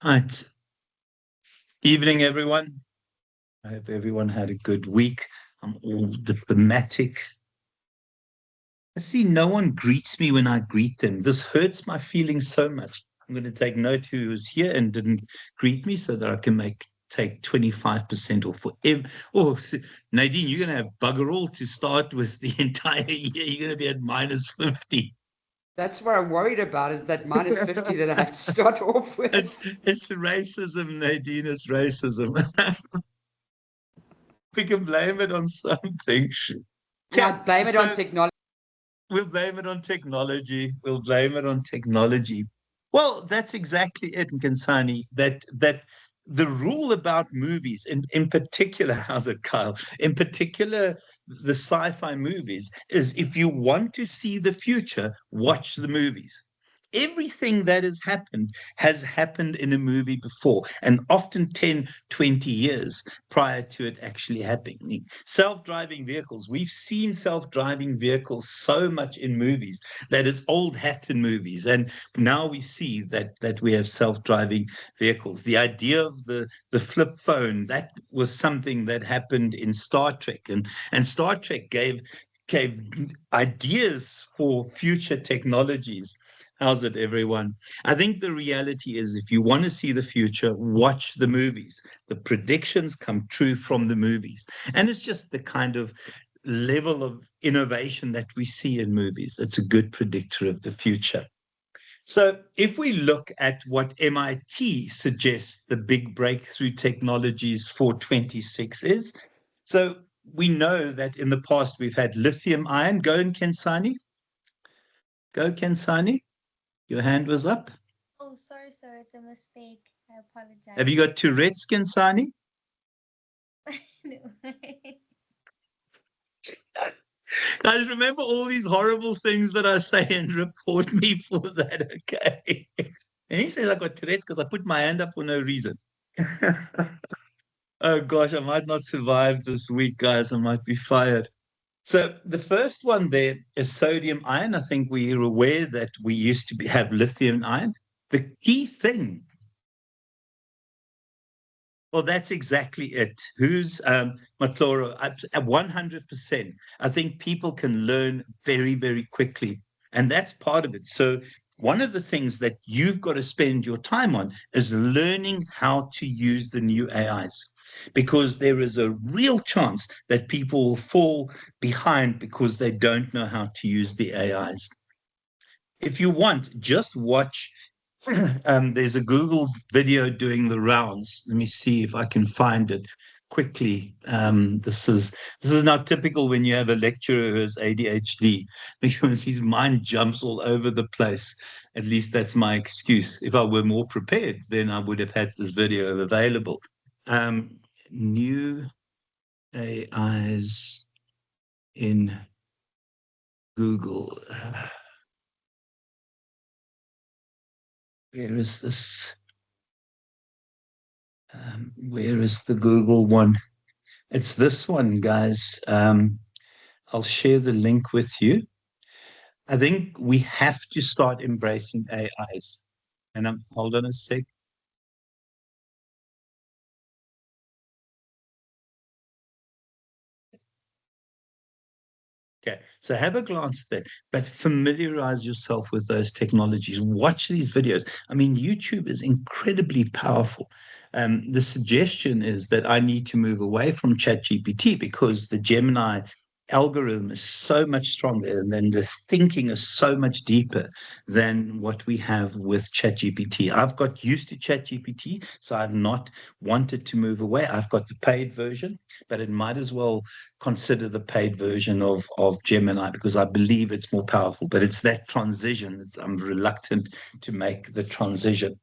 Right. Evening, everyone. I hope everyone had a good week. I'm all diplomatic. I see no one greets me when I greet them. This hurts my feelings so much. I'm going to take note who was here and didn't greet me so that I can take 25% off for Nadine, you're going to have bugger all to start with the entire year. You're going to be at minus 50. That's what I'm worried about, is that minus 50 that I have to start off It's with. it's racism, Nadine. It's racism. We can blame it on something. I Yeah. blame it on So technology. we'll blame it on technology. We'll blame it on technology. Well, that's exactly it, Kansani. That the rule about movies, in particular, how's it, Kyle? In particular, the sci-fi movies, is if you want to see the future, watch the movies. Everything that has happened in a movie before, and often 10, 20 years prior to it actually happening. Self-driving vehicles, we've seen self-driving vehicles so much in movies that it's old hat in movies, and now we see that we have self-driving vehicles. The idea of the flip phone, that was something that happened in Star Trek, and Star Trek gave ideas for future technologies. How's it, everyone? I think the reality is, if you want to see the future, watch the movies. The predictions come true from the movies. And it's just the kind of level of innovation that we see in movies. It's a good predictor of the future. So, if we look at what MIT suggests the big breakthrough technologies for 26 is, so we know that in the past we've had lithium ion. Go and Kensani. Go, Kensani. Your hand was up. Oh, sorry, sir. It's a mistake. I Have apologize. you got Tourette's, Kensani? No. Guys, remember all these horrible things that I say and report me for that, okay? And he says I got Tourette's because I put my hand up for no reason. Oh gosh, I might not survive this week, guys. I might be fired. So the first one there is sodium ion. I think we're aware that we used to have lithium ion. The key thing, well, that's exactly it. Who's Matloro? At 100%. I think people can learn very, very quickly. And that's part of it. So one of the things that you've got to spend your time on is learning how to use the new AIs, because there is a real chance that people will fall behind because they don't know how to use the AIs. If you want, just watch. There's a Google video doing the rounds. Let me see if I can find it quickly. This is not typical when you have a lecturer who has ADHD, because his mind jumps all over the place. At least that's my excuse. If I were more prepared, then I would have had this video available. New AIs in Google. Where is this? Where is the Google one? It's this one, guys. I'll share the link with you. I think we have to start embracing AIs. And hold on a sec. Okay, so have a glance at that, but familiarize yourself with those technologies. Watch these videos. I mean, YouTube is incredibly powerful. The suggestion is that I need to move away from ChatGPT because the Gemini algorithm is so much stronger, and then the thinking is so much deeper than what we have with ChatGPT. I've got used to ChatGPT, so I've not wanted to move away. I've got the paid version, but it might as well consider the paid version of Gemini, because I believe it's more powerful. But it's that transition. I'm reluctant to make the transition.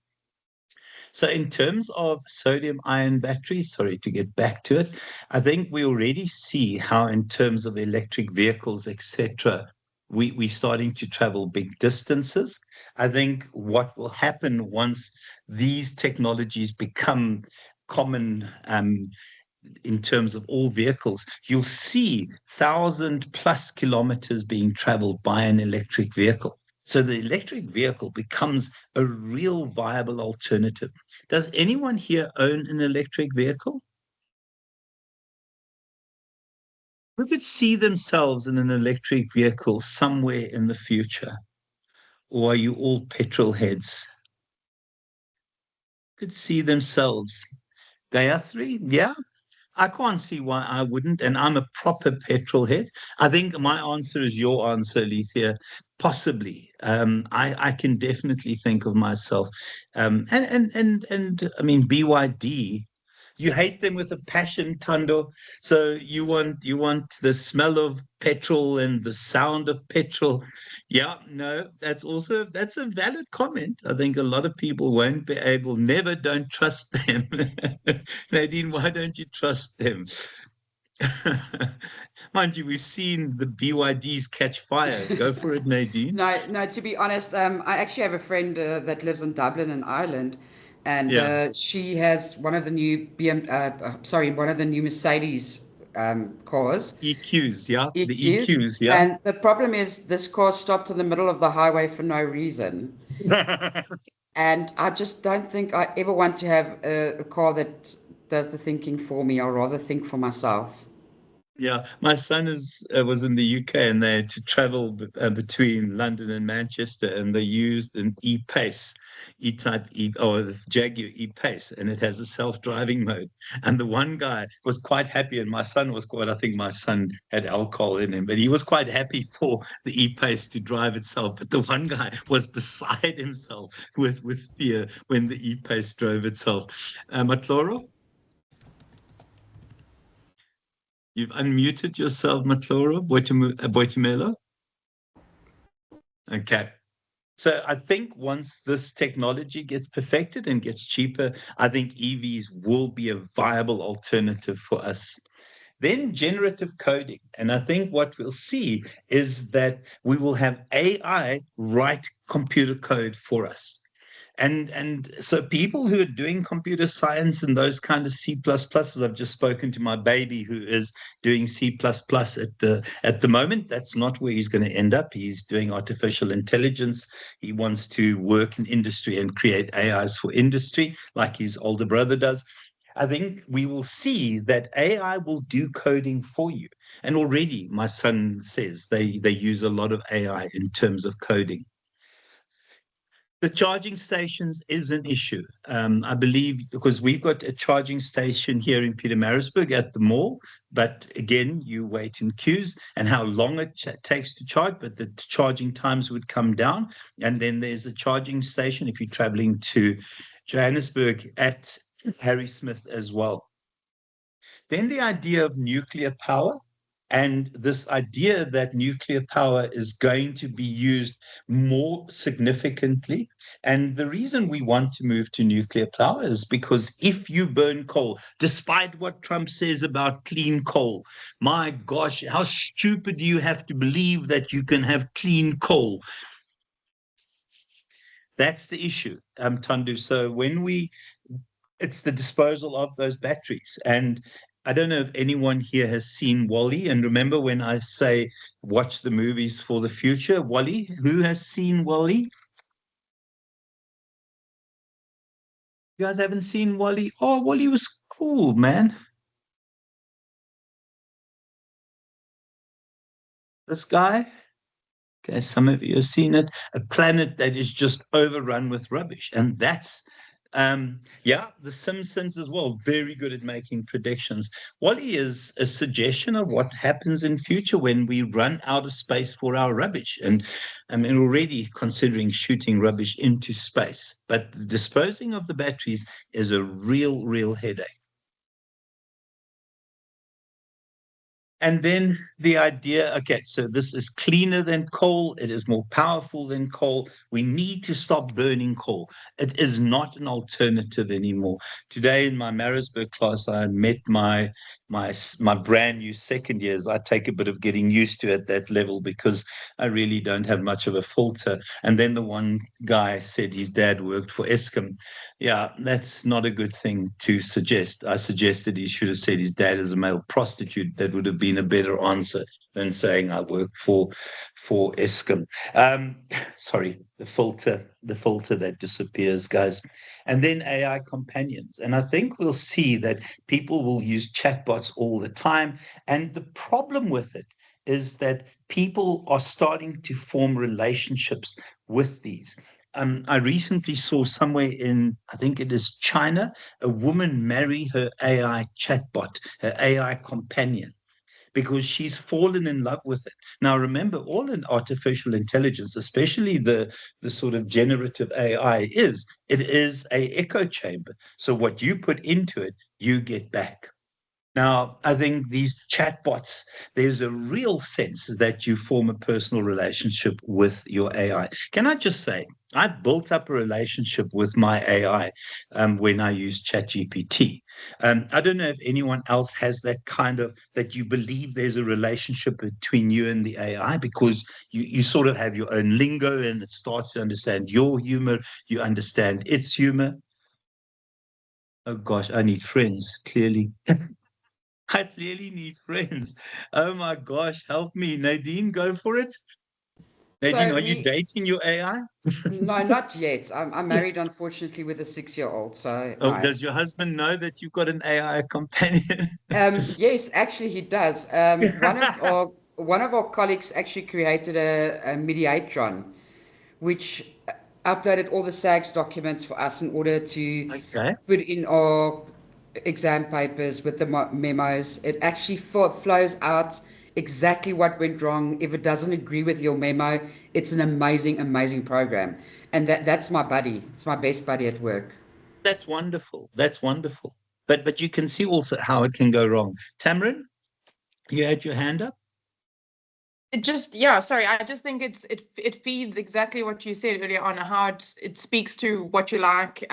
So in terms of sodium ion batteries, sorry, to get back to it, I think we already see how in terms of electric vehicles, etc., we're starting to travel big distances. I think what will happen once these technologies become common, in terms of all vehicles, you'll see 1,000+ kilometers being traveled by an electric vehicle. So the electric vehicle becomes a real viable alternative. Does anyone here own an electric vehicle? Who could see themselves in an electric vehicle somewhere in the future? Or are you all petrol heads? Could see themselves. Gayatri, yeah, I can't see why I wouldn't. And I'm a proper petrol head. I think my answer is your answer, Lethea. Possibly. I can definitely think of myself. And I mean BYD. You hate them with a passion, Tando. So you want the smell of petrol and the sound of petrol. Yeah, no, that's a valid comment. I think a lot of people won't be able, never don't trust them. Nadine, why don't you trust them? Mind you, we've seen the BYDs catch fire. Go for it, Nadine. No, no. To be honest, I actually have a friend that lives in Dublin, in Ireland, and Yeah. she has one of the new one of the new Mercedes cars, EQs, yeah. The EQs. EQs, yeah. And the problem is, this car stopped in the middle of the highway for no reason. And I just don't think I ever want to have a car that does the thinking for me. I'd rather think for myself. Yeah, my son was in the UK and they had to travel between London and Manchester, and they used an E-Pace, E-Type E or the Jaguar E-Pace, and it has a self-driving mode. And the one guy was quite happy, and my son was quite. I think my son had alcohol in him, but he was quite happy for the E-Pace to drive itself. But the one guy was beside himself with fear when the E-Pace drove itself. Matloro, you've unmuted yourself, Matloro, Boitumelo. Okay. So I think once this technology gets perfected and gets cheaper, I think EVs will be a viable alternative for us. Then generative coding. And I think what we'll see is that we will have AI write computer code for us. And so people who are doing computer science and those kind of C++, I've just spoken to my baby who is doing C++ at the moment. That's not where he's going to end up. He's doing artificial intelligence. He wants to work in industry and create AIs for industry like his older brother does. I think we will see that AI will do coding for you. And already my son says they use a lot of AI in terms of coding. The charging stations is an issue. I believe because we've got a charging station here in Pietermaritzburg at the mall, but again, you wait in queues and how long it takes to charge, but the charging times would come down. And then there's a charging station if you're traveling to Johannesburg at Harry Smith as well. Then the idea of nuclear power and this idea that nuclear power is going to be used more significantly. And the reason we want to move to nuclear power is because if you burn coal, despite what Trump says about clean coal, my gosh, how stupid do you have to believe that you can have clean coal? That's the issue, Tandu. So it's the disposal of those batteries. And I don't know if anyone here has seen Wally. And remember when I say watch the movies for the future, Wally, who has seen Wally? You guys haven't seen Wally? Oh, Wally was cool, man. This guy. Okay, some of you have seen it. A planet that is just overrun with rubbish. And yeah, The Simpsons as well, very good at making predictions. Wally is a suggestion of what happens in future when we run out of space for our rubbish. And I mean, already considering shooting rubbish into space, but disposing of the batteries is a real headache. And then the idea, okay, so this is cleaner than coal. It is more powerful than coal. We need to stop burning coal. It is not an alternative anymore. Today in my Maritzburg class, I met my brand new second years. I take a bit of getting used to at that level because I really don't have much of a filter. And then the one guy said his dad worked for Eskom. Yeah, that's not a good thing to suggest. I suggested he should have said his dad is a male prostitute. That would have been been a better answer than saying I work for Eskom. Sorry, the filter that disappears, guys. And then AI companions. And I think we'll see that people will use chatbots all the time. And the problem with it is that people are starting to form relationships with these. I recently saw somewhere in, I think it is China, a woman marry her AI chatbot, her AI companion, because she's fallen in love with it. Now, remember, all in artificial intelligence, especially the sort of generative AI, it is a echo chamber. So what you put into it, you get back. Now, I think these chatbots, there's a real sense that you form a personal relationship with your AI. Can I just say, I've built up a relationship with my AI when I use ChatGPT. I don't know if anyone else has that kind of, that you believe there's a relationship between you and the AI, because you sort of have your own lingo and it starts to understand your humor, you understand its humor. Oh gosh, I need friends, clearly. I clearly need friends. Oh my gosh, help me. Nadine, go for it. Nadine, So are you dating your AI? no, not yet. I'm married, unfortunately, with a 6-year-old. So Oh, no. does your husband know that you've got an AI companion? Yes, actually, he does. One of our colleagues actually created a mediatron, which uploaded all the SAGS documents for us in order to Okay. put in our exam papers with the memos. It actually flows out exactly what went wrong. If it doesn't agree with your memo, it's an amazing, amazing program. And that's my buddy. It's my best buddy at work. That's wonderful. That's wonderful. But you can see also how it can go wrong. Tamron, you had your hand up? It just, yeah, sorry. I just think it feeds exactly what you said earlier on, how it speaks to what you like.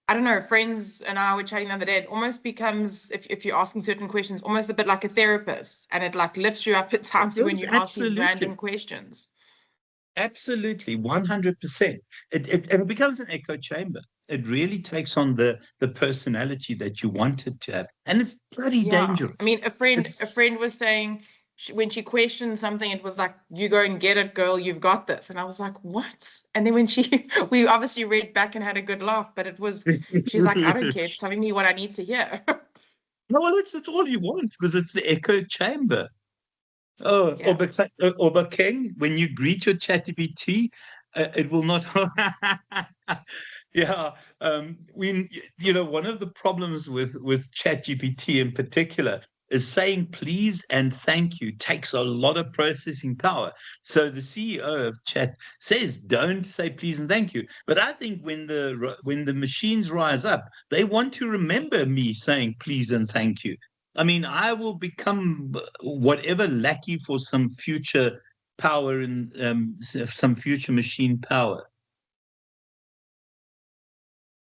I don't know, friends and I were chatting the other day. It almost becomes, if you're asking certain questions, almost a bit like a therapist, and it like lifts you up at times when Yes, you ask these absolutely. random questions. Absolutely, 100%. It becomes an echo chamber. It really takes on the personality that you want it to have. And it's bloody Yeah, I dangerous. mean, a It's friend was saying when she questioned something, it was like, "You go and get it, girl. You've got this." And I was like, "What?" And then when she, we obviously read back and had a good laugh, but it was, she's like, "I don't care. It's telling me what I need to hear." no, well, that's all you want, because it's the echo chamber. Oh, Yeah. King, when you greet your ChatGPT, it will not. Yeah, one of the problems with ChatGPT in particular is saying please and thank you takes a lot of processing power. So the CEO of Chat says don't say please and thank you. But I think when the machines rise up, they want to remember me saying please and thank you. I mean, I will become whatever lackey for some future power and some future machine power.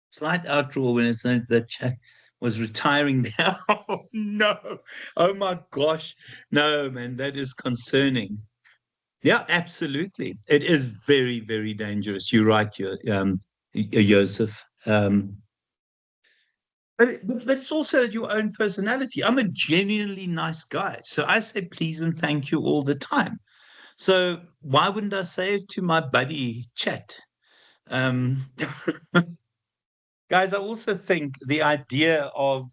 Slight outroar when it's said that Chat was retiring there. Oh no! Oh my gosh! No, man, that is concerning. Yeah, absolutely. It is very, very dangerous. You're right, Joseph. But it's also your own personality. I'm a genuinely nice guy, so I say please and thank you all the time. So why wouldn't I say it to my buddy Chat? Um, Guys, I also think the idea of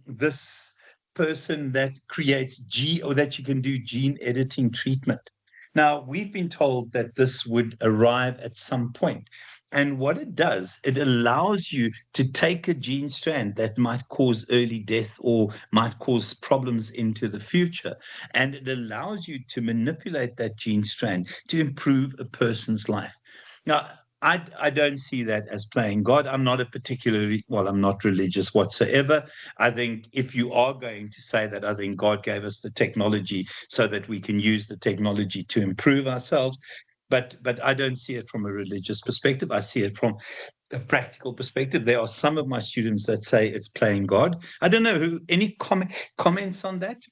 this person that creates gene, or that you can do gene editing treatment. Now, we've been told that this would arrive at some point. And what it does, it allows you to take a gene strand that might cause early death or might cause problems into the future. And it allows you to manipulate that gene strand to improve a person's life. Now, I don't see that as playing God. I'm not religious whatsoever. I think if you are going to say that, I think God gave us the technology so that we can use the technology to improve ourselves. But I don't see it from a religious perspective. I see it from a practical perspective. There are some of my students that say it's playing God. I don't know any comments on that?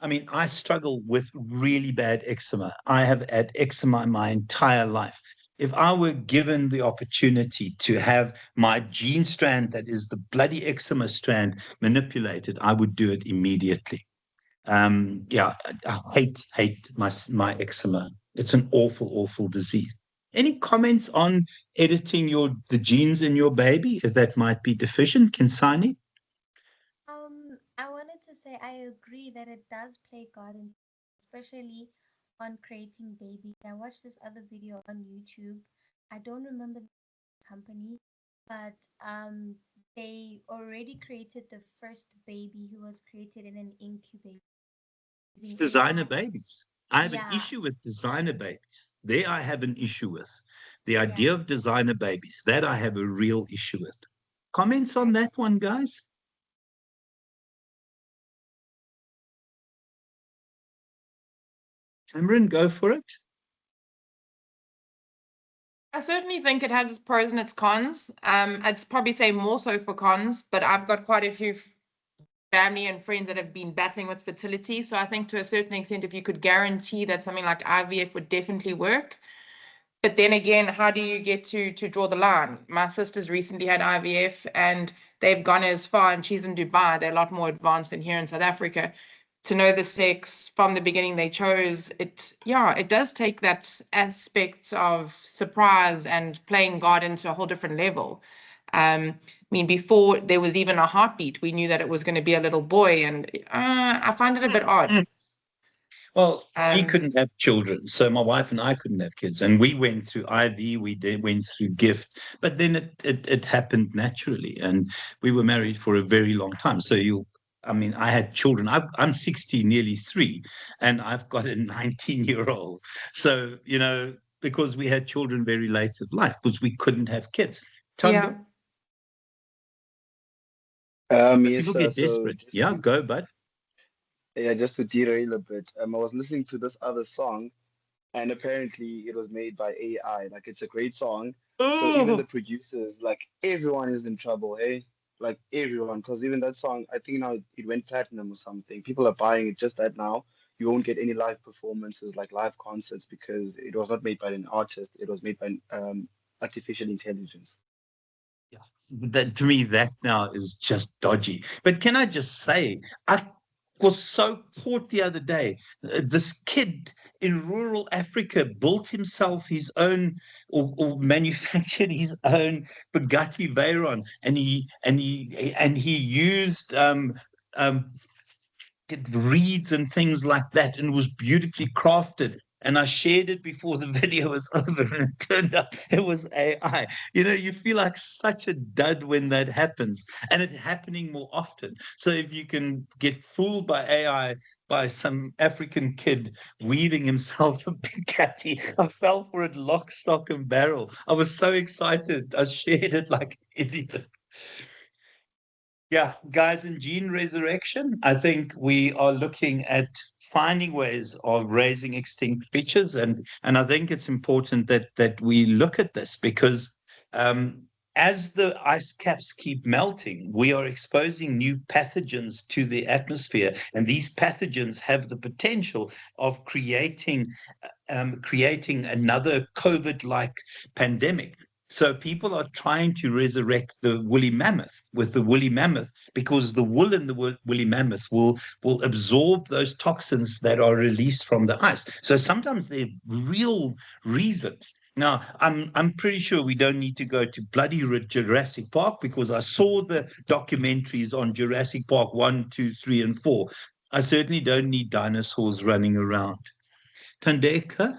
I mean, I struggle with really bad eczema. I have had eczema my entire life. If I were given the opportunity to have my gene strand, that is the bloody eczema strand, manipulated, I would do it immediately. Yeah, I hate my eczema. It's an awful disease. Any comments on editing the genes in your baby if that might be deficient, Kinsani? I wanted to say I agree that it does play God, in, especially on creating babies. I watched this other video on YouTube. I don't remember the company, but they already created the first baby who was created in an incubator It's using designer AI. babies. I have an Yeah, issue with designer babies. There I have an issue with. The yeah. idea of designer babies, that I have a real issue with. Comments on I that one, guys? Tamron, go for it. I certainly think it has its pros and its cons. I'd probably say more so for cons, but I've got quite a few family and friends that have been battling with fertility. So I think to a certain extent, if you could guarantee that something like IVF would definitely work. But then again, how do you get to draw the line? My sister's recently had IVF and they've gone as far, and she's in Dubai. They're a lot more advanced than here in South Africa. To know the sex from the beginning they chose, it does take that aspect of surprise and playing God into a whole different level. I mean, before there was even a heartbeat, we knew that it was going to be a little boy, and I find it a bit odd. Mm. Well, we Um, couldn't have children, so my wife and I couldn't have kids, and we went through IV, went through gift, but then it happened naturally, and we were married for a very long time. So I mean, I had children. I'm 60, nearly three, and I've got a 19-year-old. So because we had children very late in life, because we couldn't have kids. yeah. Tando, but Yes, people sir. get So desperate. Yeah, go, bud. just to derail a bit, I was listening to this other song, and apparently it was made by AI. Like it's a great song. So even the Oh, producers, like everyone is in trouble, hey? Like everyone, because even that song, I think now it went platinum or something. People are buying it just that now. You won't get any live performances, like live concerts, because it was not made by an artist. It was made by artificial intelligence. yeah, that to me, that now is just dodgy. But can I just say, I was so caught the other day. This kid in rural Africa built himself his own, or manufactured his own Bugatti Veyron, and he used um, reeds and things like that, and was beautifully crafted. And I shared it before the video was over, and it turned out it was AI. You feel like such a dud when that happens, and it's happening more often. So if you can get fooled by AI, by some African kid weaving himself a Bugatti, I fell for it lock, stock, and barrel. I was so excited. I shared it like an idiot. Yeah, guys, in gene resurrection, I think we are looking at finding ways of raising extinct creatures, and I think it's important that we look at this because um, as the ice caps keep melting, we are exposing new pathogens to the atmosphere, and these pathogens have the potential of creating another COVID-like pandemic. So people are trying to resurrect the woolly mammoth with the woolly mammoth because the wool in the woolly mammoth will absorb those toxins that are released from the ice. So sometimes they're real reasons. Now, I'm pretty sure we don't need to go to bloody Jurassic Park because I saw the documentaries on Jurassic Park 1, 2, 3, and 4. I certainly don't need dinosaurs running around. Tandeka,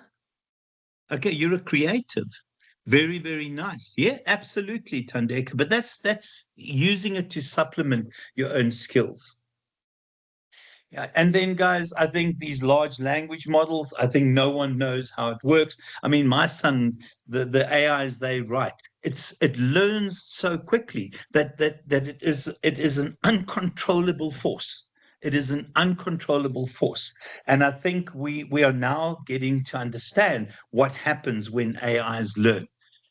okay, you're a creative. Very, very nice. Yeah, absolutely, Tandeka. But that's using it to supplement your own skills. Yeah, and then guys, I think these large language models, I think no one knows how it works. I mean, my son, the AIs they write, it learns so quickly that it is an uncontrollable force. It is an uncontrollable force. And I think we are now getting to understand what happens when AIs learn.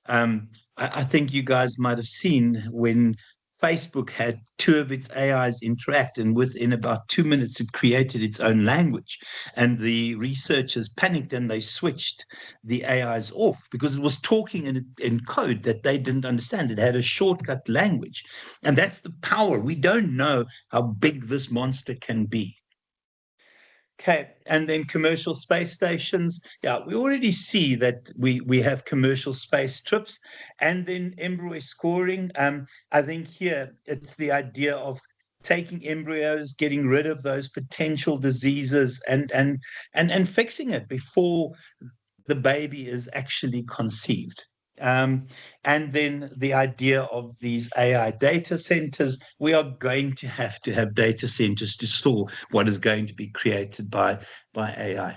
I think you guys might have seen when Facebook had two of its AIs interact, and within about 2 minutes, it created its own language. And the researchers panicked and they switched the AIs off because it was talking in code that they didn't understand. It had a shortcut language. And that's the power. We don't know how big this monster can be. Okay, and then commercial space stations. Yeah, we already see that we have commercial space trips, and then embryo scoring. I think here it's the idea of taking embryos, getting rid of those potential diseases, and fixing it before the baby is actually conceived. And then the idea of these AI data centers, we are going to have data centers to store what is going to be created by AI.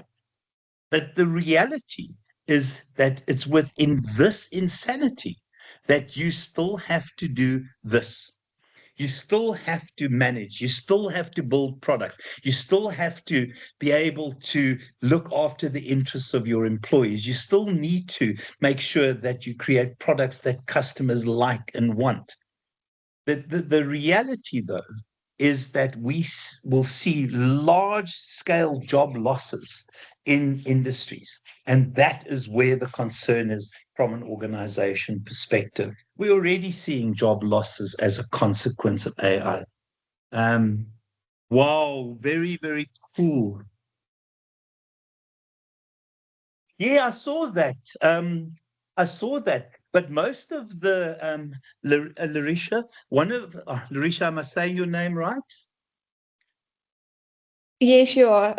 But the reality is that it's within this insanity that you still have to do this. You still have to manage, you still have to build products, you still have to be able to look after the interests of your employees. You still need to make sure that you create products that customers like and want. The reality, though, is that we will see large-scale job losses in industries. And that is where the concern is from an organization perspective. We're already seeing job losses as a consequence of AI. Wow, very, very cool. Yeah, I saw that. I saw that. But most of the Larisha, Larisha, am I saying your name right? Yeah, sure.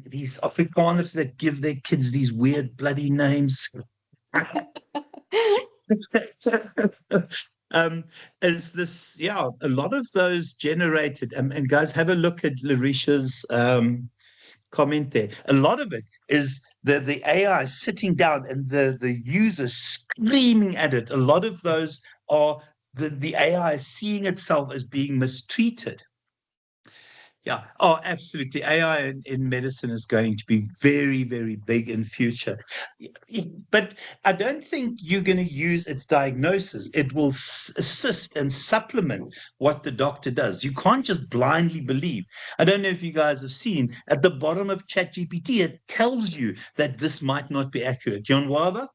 These Afrikaners that give their kids these weird bloody names. Is this, yeah, a lot of those generated, and guys, have a look at Larisha's comment there. A lot of it is the AI sitting down and the user screaming at it. A lot of those are the AI seeing itself as being mistreated. Yeah. Oh, absolutely. AI in medicine is going to be very, very big in future. But I don't think you're going to use its diagnosis. It will assist and supplement what the doctor does. You can't just blindly believe. I don't know if you guys have seen at the bottom of ChatGPT, it tells you that this might not be accurate. John Waber?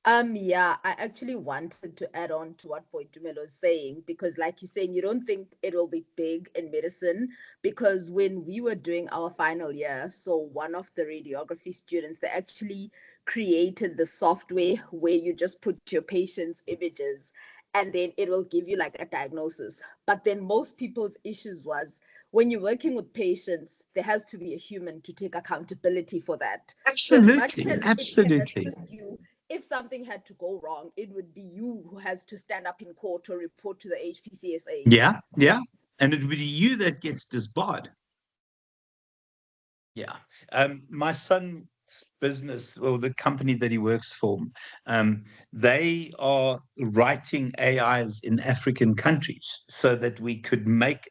Yeah, I actually wanted to add on to what Boydumelo was saying, because like you're saying, you don't think it will be big in medicine, because when we were doing our final year, so one of the radiography students, they actually created the software where you just put your patient's images and then it will give you like a diagnosis. But then most people's issues was when you're working with patients, there has to be a human to take accountability for that. So as much Absolutely. as it can Absolutely. assist you, if something had to go wrong, it would be you who has to stand up in court or report to the HPCSA. Yeah. Yeah. And it would be you that gets disbarred. Yeah. My son's business, or the company that he works for, they are writing AIs in African countries so that we could make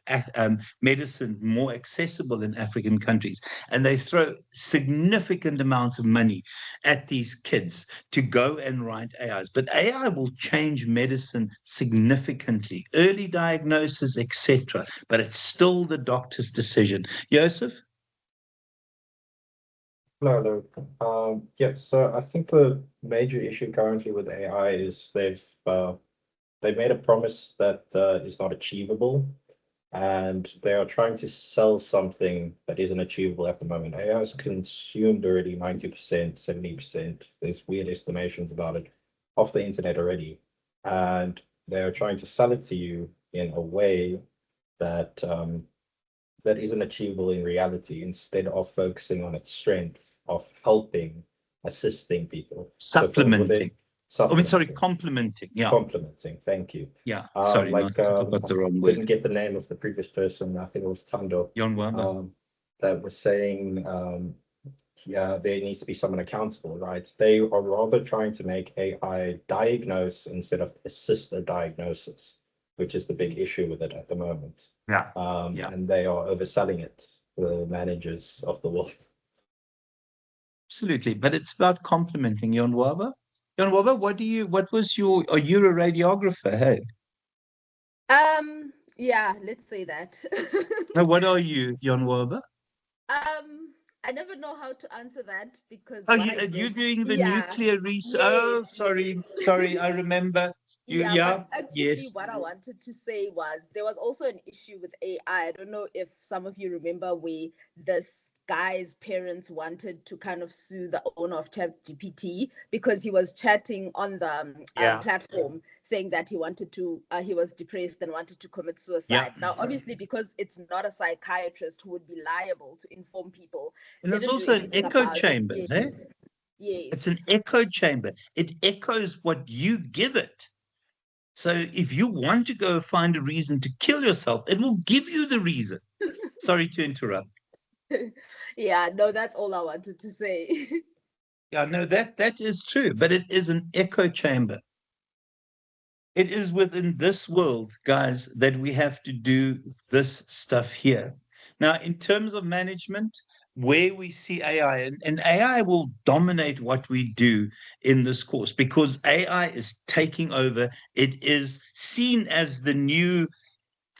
medicine more accessible in African countries. And they throw significant amounts of money at these kids to go and write AIs. But AI will change medicine significantly, early diagnosis, etc. But it's still the doctor's decision. Joseph? No, no. Yeah, so I think the major issue currently with AI is they've made a promise that is not achievable, and they are trying to sell something that isn't achievable at the moment. AI has consumed already 90%, 70%. There's weird estimations about it off the internet already, and they are trying to sell it to you in a way that that isn't achievable in reality, instead of focusing on its strength of helping, assisting people. Supplementing. I mean, sorry, Supplementing, complementing. Yeah. complementing. Thank you. Yeah. Sorry, I got the wrong Didn't word. get the name of the previous person. I think it was Tando. Jon Wamba. That was saying, yeah, there needs to be someone accountable, right? They are rather trying to make AI diagnose instead of assist a diagnosis, which is the big issue with it at the moment. Yeah. And they are overselling it, the managers of the world. Absolutely. But it's about complementing. Jon Wamba? Jon Wamba, what was are you a radiographer? Hey? Yeah, let's say that. Now, what are you, Jan Waber? I never know how to answer that because Oh, what I you're did, doing the yeah, nuclear research. Oh, yes, sorry, yes. I remember. You, Yeah, yeah, but actually, yes, what I wanted to say was there was also an issue with AI. I don't know if some of you remember where this guy's parents wanted to kind of sue the owner of ChatGPT because he was chatting on the yeah, platform saying that he was depressed and wanted to commit yeah. suicide. Now, obviously, because it's not a psychiatrist who would be liable to inform people, And they it's didn't do also an anything echo about it. chamber, eh? Yes, It's an yes. echo chamber. It echoes what you give it. So if you want to go find a reason to kill yourself, it will give you the reason. Sorry to interrupt. Yeah, no, that's all I wanted to say. Yeah, no, that is true, but it is an echo chamber. It is within this world, guys, that we have to do this stuff here. Now, in terms of management, where we see AI, and AI will dominate what we do in this course because AI is taking over. It is seen as the new,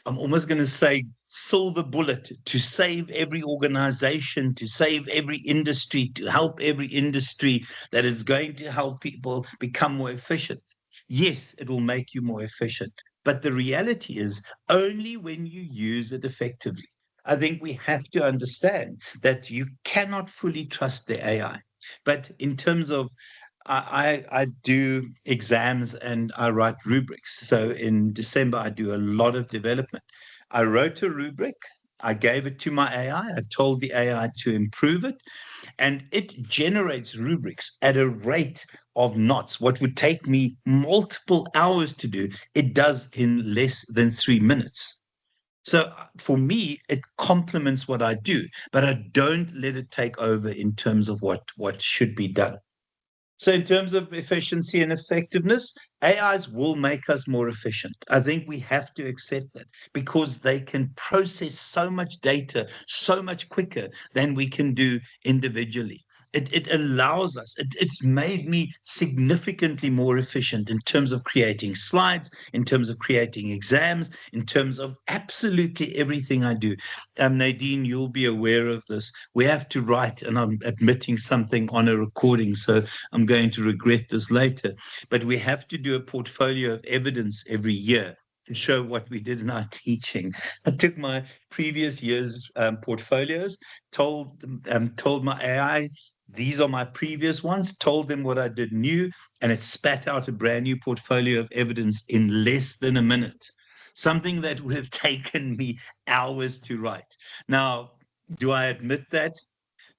I'm almost going to say, silver bullet to save every organization, to save every industry, to help every industry, that is going to help people become more efficient. Yes, it will make you more efficient. But the reality is only when you use it effectively. I think we have to understand that you cannot fully trust the AI. But in terms of I do exams and I write rubrics. So in December, I do a lot of development. I wrote a rubric. I gave it to my AI. I told the AI to improve it, and it generates rubrics at a rate of knots. What would take me multiple hours to do, it does in less than 3 minutes. So for me, it complements what I do, but I don't let it take over in terms of what should be done. So, in terms of efficiency and effectiveness, AIs will make us more efficient. I think we have to accept that because they can process so much data so much quicker than we can do individually. It allows us, it's made me significantly more efficient in terms of creating slides, in terms of creating exams, in terms of absolutely everything I do. Nadine, you'll be aware of this. We have to write, and I'm admitting something on a recording, so I'm going to regret this later, but we have to do a portfolio of evidence every year to show what we did in our teaching. I took my previous year's portfolios, told my AI, these are my previous ones, told them what I did new, and it spat out a brand new portfolio of evidence in less than a minute. Something that would have taken me hours to write. Now, do I admit that?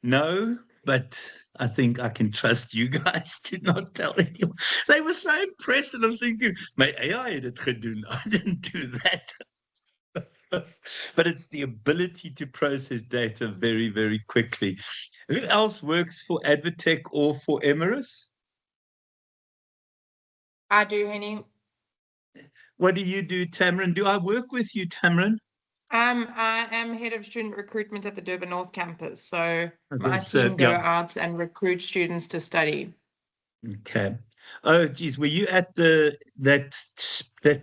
No, but I think I can trust you guys to not tell anyone. They were so impressed, and I'm thinking, my AI had it gedoen. I didn't do that. But it's the ability to process data very, very quickly. Who else works for Advotech or for Emirates? I do, Henny. What do you do, Tamron? Do I work with you, Tamron? I am head of student recruitment at the Durban North campus. So my So, team go yeah. out and recruit students to study. Okay. Oh, geez, were you at that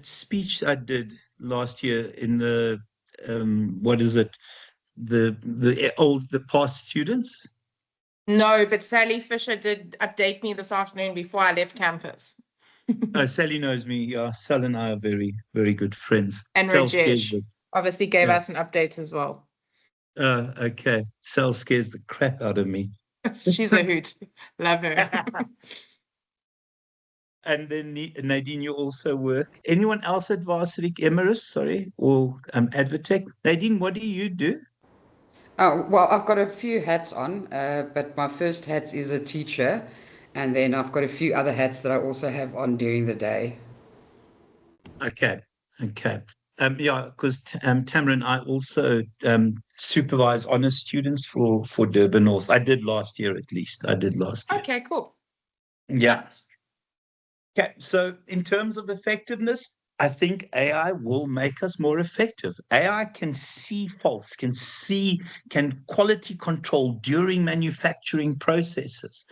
speech I did last year in the what is it? The past students? No, but Sally Fisher did update me this afternoon before I left campus. Oh, Sally knows me. Yeah, Sal and I are very, very good friends. And Sal scares Rajesh the obviously gave yeah. us an update as well. Okay. Sal scares the crap out of me. She's a hoot. Love her. And then Nadine, you also work. Anyone else at Varsity Emirates, sorry, or Advotech? Nadine, what do you do? Oh, well, I've got a few hats on, but my first hat is a teacher, and then I've got a few other hats that I also have on during the day. Okay. Okay. Yeah, because Tamara and I also supervise honors students for Durban North. I did last year at least. I did last year. Okay, cool. Yeah. Okay. So in terms of effectiveness, I think AI will make us more effective. AI can see faults, can quality control during manufacturing processes.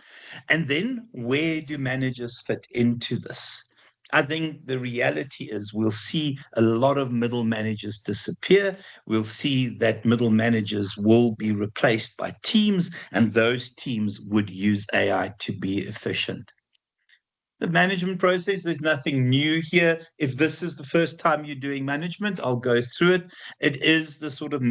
And then where do managers fit into this? I think the reality is we'll see a lot of middle managers disappear. We'll see that middle managers will be replaced by teams, and those teams would use AI to be efficient. The management process, there's nothing new here. If this is the first time you're doing management, I'll go through it. It is the sort of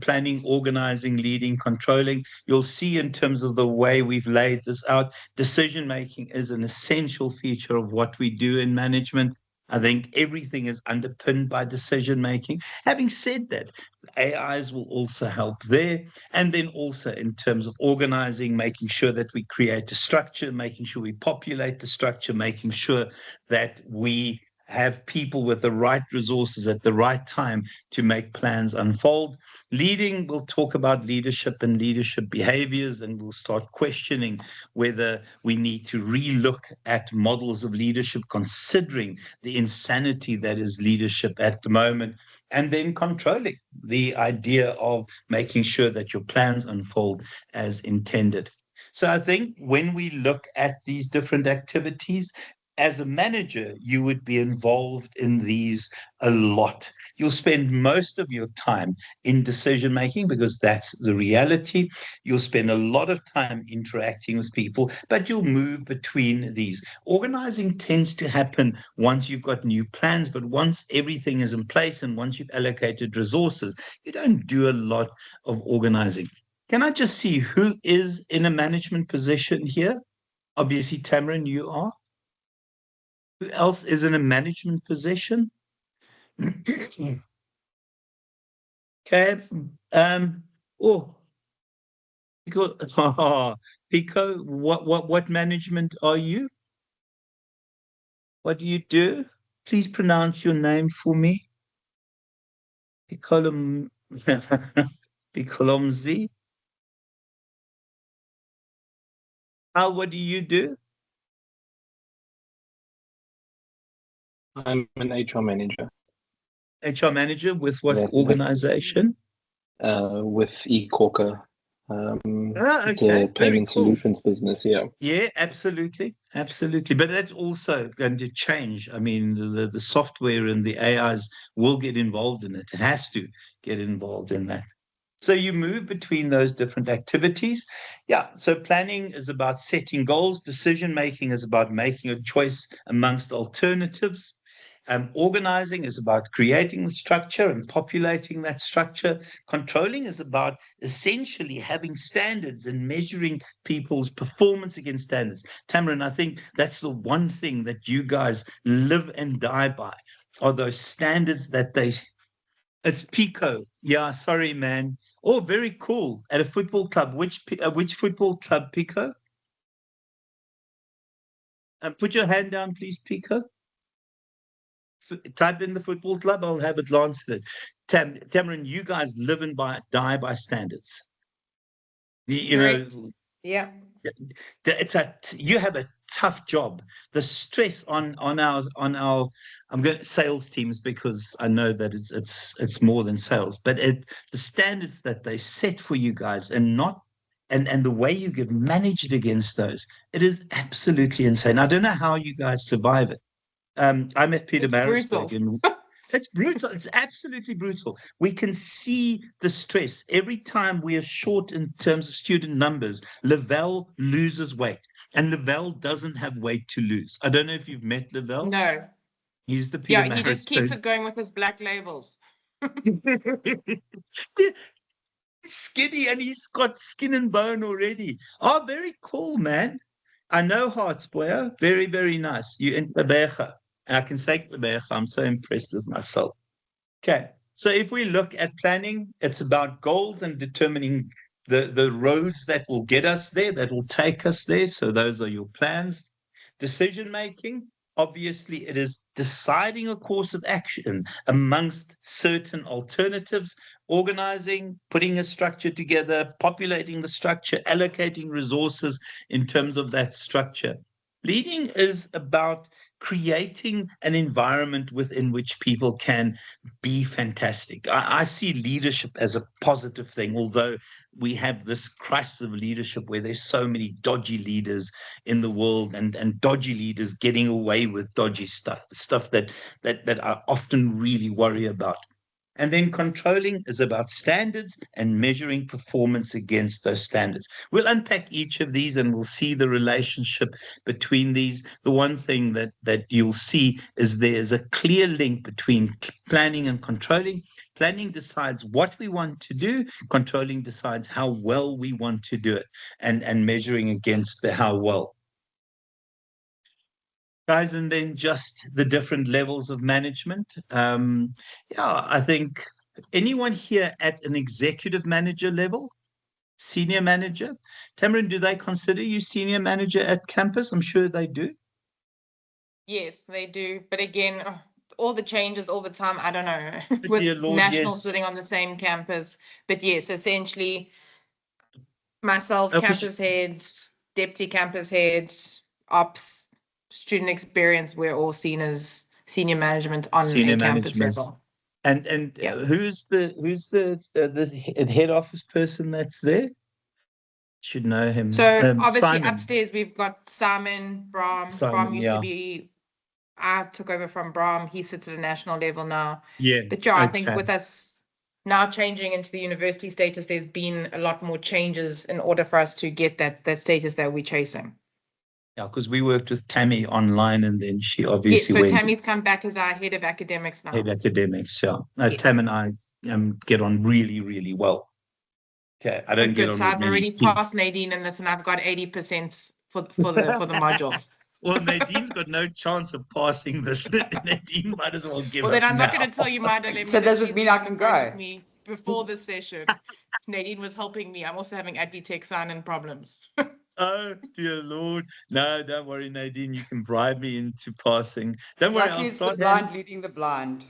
planning, organizing, leading, controlling. You'll see in terms of the way we've laid this out, decision making is an essential feature of what we do in management. I think everything is underpinned by decision making. Having said that, AIs will also help there. And then also in terms of organizing, making sure that we create a structure, making sure we populate the structure, making sure that we have people with the right resources at the right time to make plans unfold. Leading, we'll talk about leadership and leadership behaviors, and we'll start questioning whether we need to relook at models of leadership, considering the insanity that is leadership at the moment. And then controlling, the idea of making sure that your plans unfold as intended. So I think when we look at these different activities, as a manager, you would be involved in these a lot. You'll spend most of your time in decision making because that's the reality. You'll spend a lot of time interacting with people, but you'll move between these. Organizing tends to happen once you've got new plans, but once everything is in place and once you've allocated resources, you don't do a lot of organizing. Can I just see who is in a management position here? Obviously, Tamarin, you are. Who else is in a management position? Okay. Oh, Pico, Pico, what management are you? What do you do? Please pronounce your name for me. Picolom, Picolomzi. Al, what do you do? I'm an HR manager. HR manager with what That organization? with eCorker. It's Okay, a very payment cool. solutions business. Yeah. Yeah, absolutely, absolutely. But that's also going to change. I mean, the software and the AIs will get involved in it. It has to get involved in that. So you move between those different activities. Yeah. So planning is about setting goals. Decision making is about making a choice amongst alternatives. Organizing is about creating the structure and populating that structure. Controlling is about essentially having standards and measuring people's performance against standards. Tamarin, I think that's the one thing that you guys live and die by, are those standards that they. It's Pico. Yeah, sorry, man. Oh, very cool. At a football club. Which football club, Pico? Put your hand down, please, Pico. Type in the football club. I'll have it answered. Tamarin, you guys live and die by standards. You know, Yeah. you have a tough job. The stress on our I'm going to sales teams, because I know that it's more than sales, but the standards that they set for you guys and the way you get managed against those, it is absolutely insane. I don't know how you guys survive it. I met Peter It's brutal. Marisburg, and it's brutal. It's absolutely brutal. We can see the stress. Every time we are short in terms of student numbers, Lavelle loses weight, and Lavelle doesn't have weight to lose. I don't know if you've met Lavelle. No. He's the Peter Yeah, he just keeps Marisburg. it going with his black labels. Skinny, and he's got skin and bone already. Oh, very cool, man. I know Hartsboyer. Very, very nice. You in Lebecha. And I can say Lebecha. I'm so impressed with myself. Okay. So if we look at planning, it's about goals and determining the roads that will get us there, that will take us there. So those are your plans. Decision making, obviously, it is deciding a course of action amongst certain alternatives. Organizing, putting a structure together, populating the structure, allocating resources in terms of that structure. Leading is about creating an environment within which people can be fantastic. I see leadership as a positive thing, although we have this crisis of leadership where there's so many dodgy leaders in the world, and dodgy leaders getting away with dodgy stuff, the stuff that I often really worry about. And then controlling is about standards and measuring performance against those standards. We'll unpack each of these and we'll see the relationship between these. The one thing that you'll see is there's a clear link between planning and controlling. Planning decides what we want to do, controlling decides how well we want to do it, and measuring against the how well. Guys, and then just the different levels of management. Yeah, I think anyone here at an executive manager level, senior manager? Tamarin, do they consider you senior manager at campus? I'm sure they do. Yes, they do. But again, all the changes all the time, I don't know. Dear With Lord, nationals yes. sitting on the same campus. But yes, essentially myself, Okay. campus head, deputy campus head, ops, student experience, we're all seen as senior management on Senior a campus management. level. And Yeah. who's the head office person that's there? Should know him. So obviously Simon. upstairs we've got Simon, Brahm. Simon, Brahm used yeah. to be, I took over from Brahm. He sits at a national level now. Yeah. But yeah, I think okay. with us now changing into the university status, there's been a lot more changes in order for us to get that status that we're chasing. Yeah, because we worked with Tammy online, and then she Yes, obviously so went Tammy's come back as our head of academics now. head academics. Yeah, Yes. Tam and I get on really, really well. Okay, I don't get Good. on So with I've many already people. passed Nadine in this, and I've got 80% for the module. Well, Nadine's got no chance of passing this. Nadine might as well give Well, up then I'm not now. going to tell you my dilemma. So that does it she's mean I been can in front of go? Me before this session, Nadine was helping me. I'm also having Advitech sign-in problems. Oh dear Lord! No, don't worry, Nadine. You can bribe me into passing. Don't worry, Lucky I'll it's the start. blind leading the blind.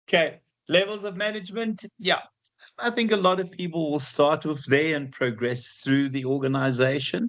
Okay, levels of management. Yeah, I think a lot of people will start with there and progress through the organization.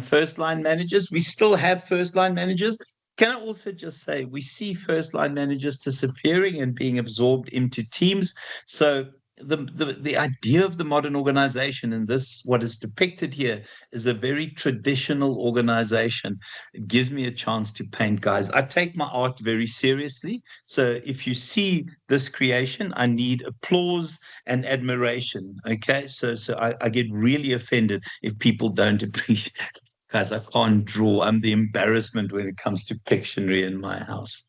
First line managers, we still have first line managers. Can I also just say we see first line managers disappearing and being absorbed into teams? So the idea of the modern organization, and this what is depicted here, is a very traditional organization. It gives me a chance to paint, guys. I take my art very seriously. So if you see this creation, I need applause and admiration. Okay, so I get really offended if people don't appreciate. Guys, I can't draw. I'm the embarrassment when it comes to Pictionary in my house.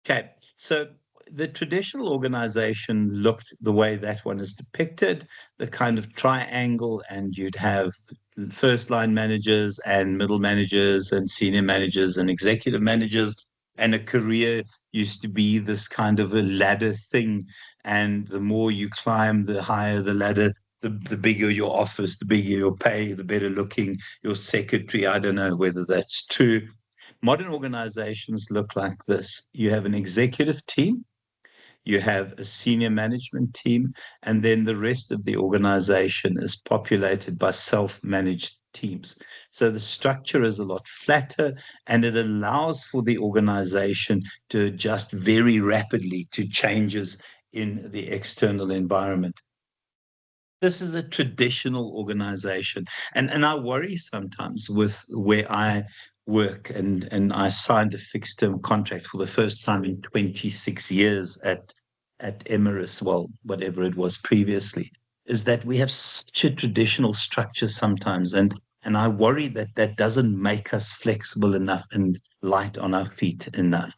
Okay, so the traditional organization looked the way that one is depicted, the kind of triangle, and you'd have first line managers and middle managers and senior managers and executive managers, and a career used to be this kind of a ladder thing. And the more you climb, the higher the ladder, the bigger your office, the bigger your pay, the better looking your secretary. I don't know whether that's true. Modern organizations look like this. You have an executive team, you have a senior management team, and then the rest of the organization is populated by self-managed teams. So the structure is a lot flatter, and it allows for the organization to adjust very rapidly to changes in the external environment. This is a traditional organization. And I worry sometimes with where I work, and I signed a fixed term contract for the first time in 26 years at Emirates, well, whatever it was previously, is that we have such a traditional structure sometimes. And I worry that that doesn't make us flexible enough and light on our feet enough.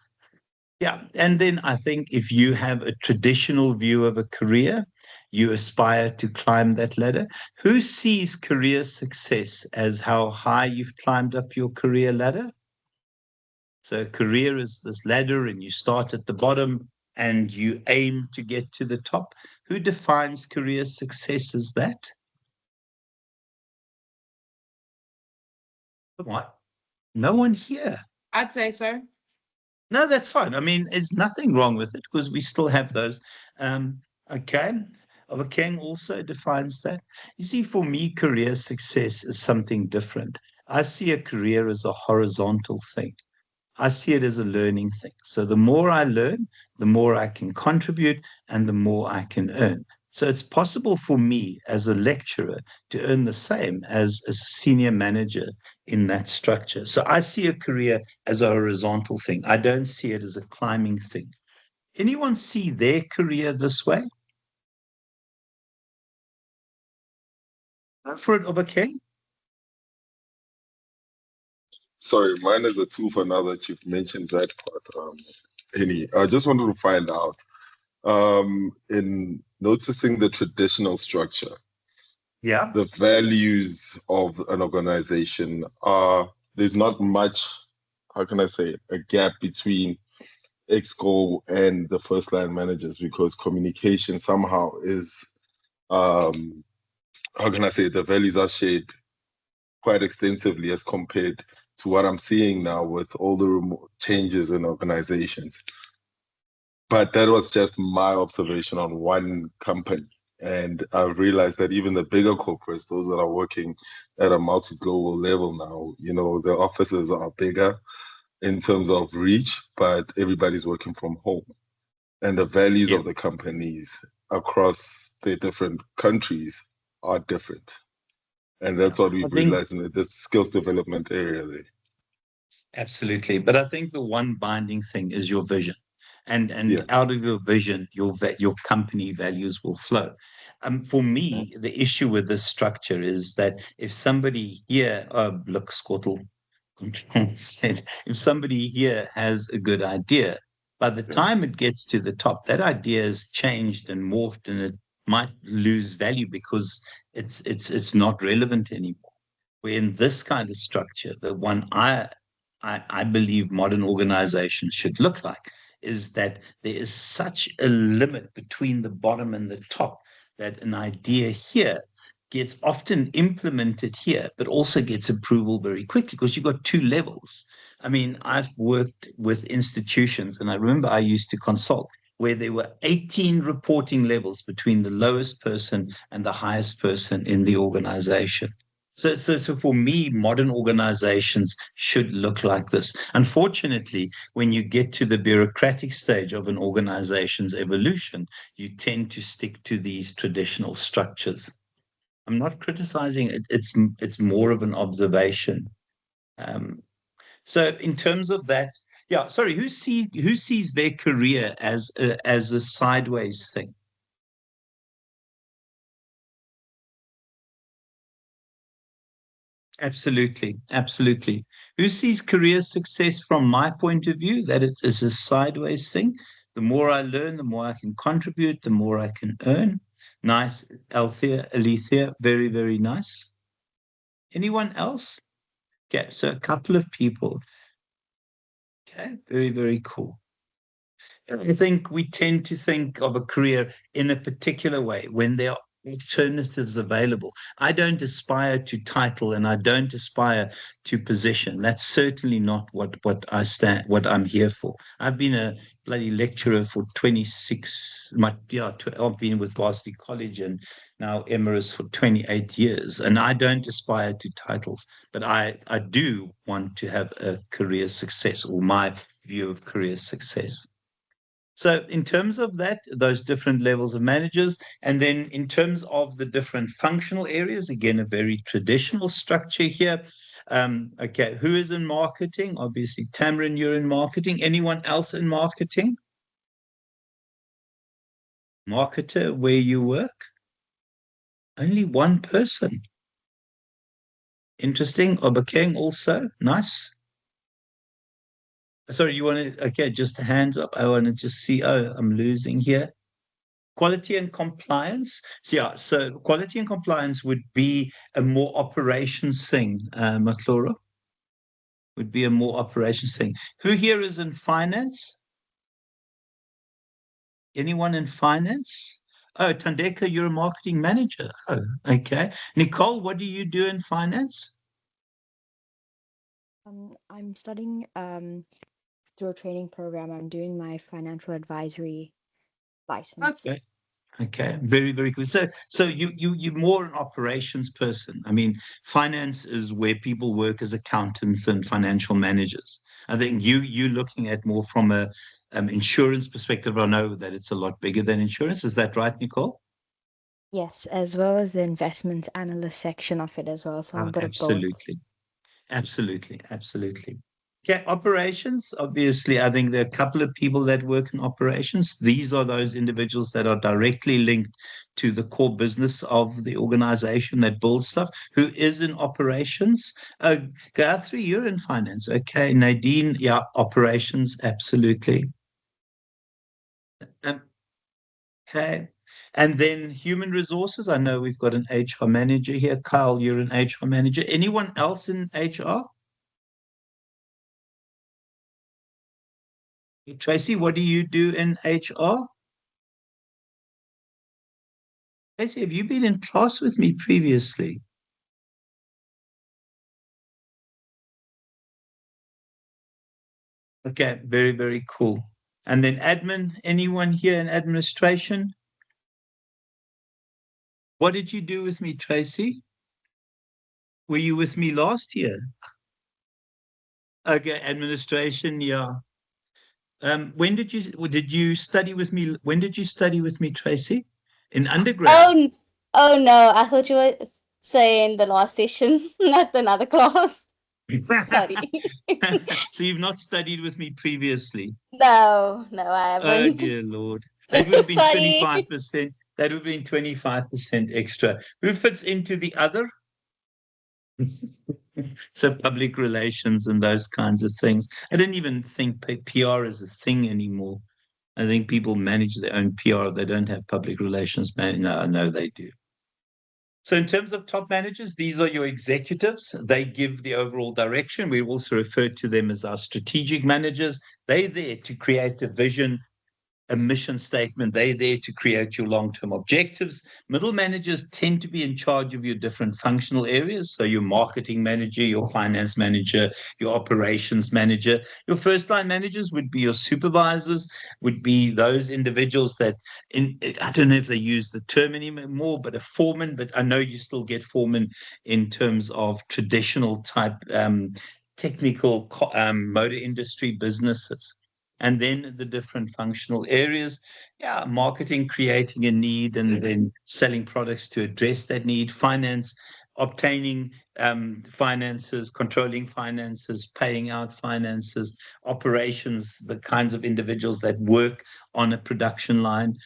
Yeah. And then I think if you have a traditional view of a career, you aspire to climb that ladder. Who sees career success as how high you've climbed up your career ladder? So, career is this ladder, and you start at the bottom and you aim to get to the top. Who defines career success as that? What? No one here. I'd say so. No, that's fine. I mean, there's nothing wrong with it because we still have those. Okay. Our King also defines that. You see, for me, career success is something different. I see a career as a horizontal thing. I see it as a learning thing. So the more I learn, the more I can contribute and the more I can earn. So it's possible for me as a lecturer to earn the same as a senior manager in that structure. So I see a career as a horizontal thing. I don't see it as a climbing thing. Anyone see their career this way? Go for it, Obake. Sorry, mine is a two for now that you've mentioned that part. I just wanted to find out, in noticing the traditional structure, Yeah. the values of an organization are, there's not much, how can I say, a gap between Exco and the first line managers, because communication somehow is, how can I say, the values are shared quite extensively as compared to what I'm seeing now with all the remote changes in organizations. But that was just my observation on one company. And I've realized that even the bigger corporates, those that are working at a multi-global level now, the offices are bigger in terms of reach, but everybody's working from home. And the values Yeah. of the companies across the different countries are different. And that's what I we've think realized in the skills development area there. absolutely. But I think the one binding thing is your vision. And Yeah. out of your vision, your company values will flow. For me, the issue with this structure is that if somebody here, look, Squattle said, if somebody here has a good idea, by the Yeah. time it gets to the top, that idea has changed and morphed, and it might lose value because it's not relevant anymore. Where in this kind of structure, the one I believe modern organizations should look like is that there is such a limit between the bottom and the top that an idea here gets often implemented here, but also gets approval very quickly because you've got two levels. I mean, I've worked with institutions, and I remember I used to consult where there were 18 reporting levels between the lowest person and the highest person in the organization. So for me, modern organizations should look like this. Unfortunately, when you get to the bureaucratic stage of an organization's evolution, you tend to stick to these traditional structures. I'm not criticizing it. It's more of an observation. Um, so in terms of that, yeah, sorry, who sees their career as a sideways thing? Absolutely, absolutely. Who sees career success from my point of view that it is a sideways thing? The more I learn, the more I can contribute, the more I can earn. Nice, Alethea, very, very nice. Anyone else? Okay, so a couple of people. Okay, very, very cool. I think we tend to think of a career in a particular way when there are alternatives available. I don't aspire to title and I don't aspire to position. That's certainly not what I'm here for. I've been a bloody lecturer for 26, I've been with Varsity College and now Emirates for 28 years. And I don't aspire to titles, but I do want to have a career success, or my view of career success. So, in terms of that, those different levels of managers, and then in terms of the different functional areas, again, a very traditional structure here. Okay, who is in marketing? Obviously, Tamrin, you're in marketing. Anyone else in marketing? Marketer, where you work? Only one person. Interesting. Obakeng also. Nice. Sorry, you want to, okay, just hands up. I want to just see, oh, I'm losing here. Quality and compliance. So yeah, so quality and compliance would be a more operations thing, Matlora, would be a more operations thing. Who here is in finance? Anyone in finance? Oh, Tandeka, you're a marketing manager. Oh, okay. Nicole, what do you do in finance? I'm studying through a training program. I'm doing my financial advisory license. Okay. Okay, very, very good. So you're more an operations person. I mean, finance is where people work as accountants and financial managers. I think you looking at more from a insurance perspective. I know that it's a lot bigger than insurance. Is that right, Nicole? Yes, as well as the investment analyst section of it as well. So a bit of both. Absolutely. Absolutely. Absolutely. Okay, operations. Obviously, I think there are a couple of people that work in operations. These are those individuals that are directly linked to the core business of the organization that builds stuff. Who is in operations? Guthrie, you're in finance. Okay, Nadine, yeah, operations, absolutely. Okay. And then human resources. I know we've got an HR manager here. Kyle, you're an HR manager. Anyone else in HR? Tracy, what do you do in HR? Tracy, have you been in class with me previously? Okay, very, very cool. And then admin, anyone here in administration? What did you do with me, Tracy? Were you with me last year? Okay, administration, yeah. When did you study with me? When did you study with me, Tracy? In undergrad? Oh no, I thought you were saying the last session, not another class. Sorry. So you've not studied with me previously? No, I Oh haven't. dear Lord. That would have been Sorry. 25%. That would have been 25% extra. Who fits into the other? So public relations and those kinds of things. I don't even think PR is a thing anymore. I think people manage their own PR. They don't have public relations. No, they do. So in terms of top managers, these are your executives. They give the overall direction. We also refer to them as our strategic managers. They're there to create a vision, a mission statement. They're there to create your long-term objectives. Middle managers tend to be in charge of your different functional areas. So your marketing manager, your finance manager, your operations manager. Your first-line managers would be your supervisors, would be those individuals that, I don't know if they use the term anymore, but a foreman, but I know you still get foreman in terms of traditional type technical motor industry businesses. And then the different functional areas, yeah, marketing, creating a need, and then selling products to address that need, finance, obtaining finances, controlling finances, paying out finances, operations, the kinds of individuals that work on a production line,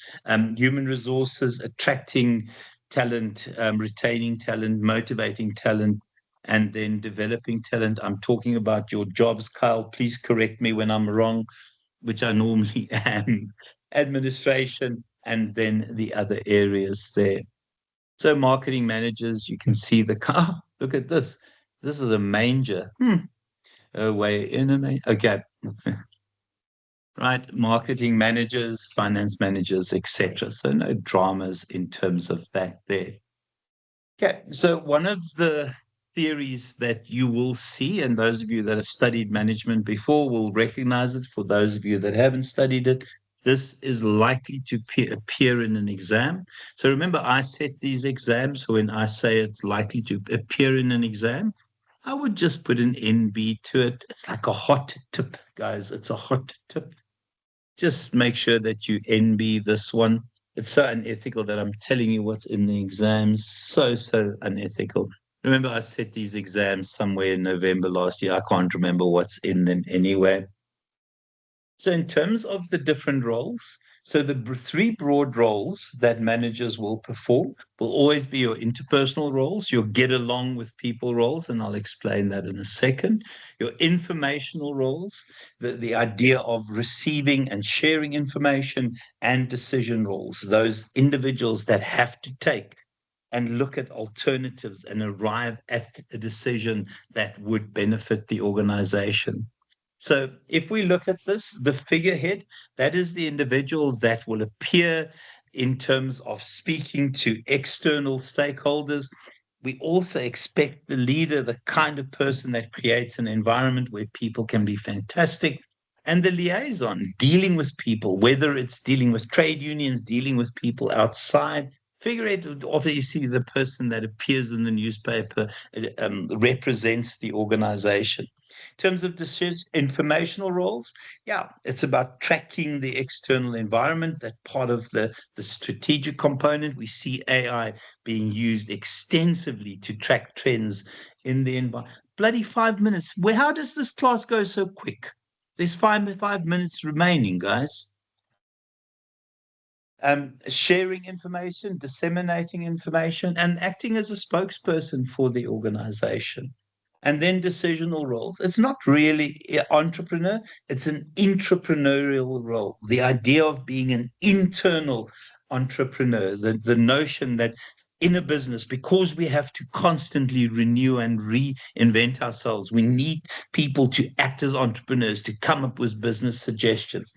human resources, attracting talent, retaining talent, motivating talent, and then developing talent. I'm talking about your jobs, Kyle. Please correct me when I'm wrong, which I normally am, administration, and then the other areas there. So marketing managers, you can see the car. Look at this. This is a manger. Way in a manger. Okay. Right. Marketing managers, finance managers, etc. So no dramas in terms of that there. Okay. So one of the theories that you will see, and those of you that have studied management before will recognize it. For those of you that haven't studied it, this is likely to appear in an exam. So remember, I set these exams. So when I say it's likely to appear in an exam, I would just put an NB to it. It's like a hot tip, guys. It's a hot tip. Just make sure that you NB this one. It's so unethical that I'm telling you what's in the exams. So unethical. Remember, I set these exams somewhere in November last year. I can't remember what's in them anyway. So in terms of the different roles, so the three broad roles that managers will perform will always be your interpersonal roles, your get along with people roles, and I'll explain that in a second. Your informational roles, the idea of receiving and sharing information, and decision roles, those individuals that have to take and look at alternatives and arrive at a decision that would benefit the organization. So if we look at this, the figurehead, that is the individual that will appear in terms of speaking to external stakeholders. We also expect the leader, the kind of person that creates an environment where people can be fantastic. And the liaison, dealing with people, whether it's dealing with trade unions, dealing with people outside, Figurehead, obviously, the person that appears in the newspaper represents the organization. In terms of informational roles, yeah, it's about tracking the external environment. That part of the strategic component. We see AI being used extensively to track trends in the environment. Bloody 5 minutes. How does this class go so quick? There's 5 minutes remaining, guys. Sharing information, disseminating information, and acting as a spokesperson for the organization. And then decisional roles. It's not really an entrepreneur, it's an entrepreneurial role. The idea of being an internal entrepreneur, the notion that in a business, because we have to constantly renew and reinvent ourselves, we need people to act as entrepreneurs, to come up with business suggestions.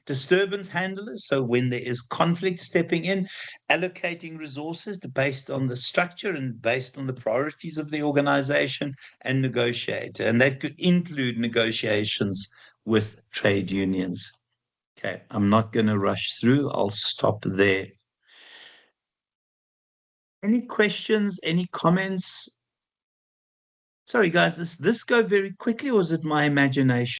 Disturbance handlers, so when there is conflict, stepping in, allocating resources based on the structure and based on the priorities of the organization, and negotiate. And that could include negotiations with trade unions. Okay, I'm not going to rush through. I'll stop there. Any questions, any comments? Sorry, guys, this go very quickly, or is it my imagination?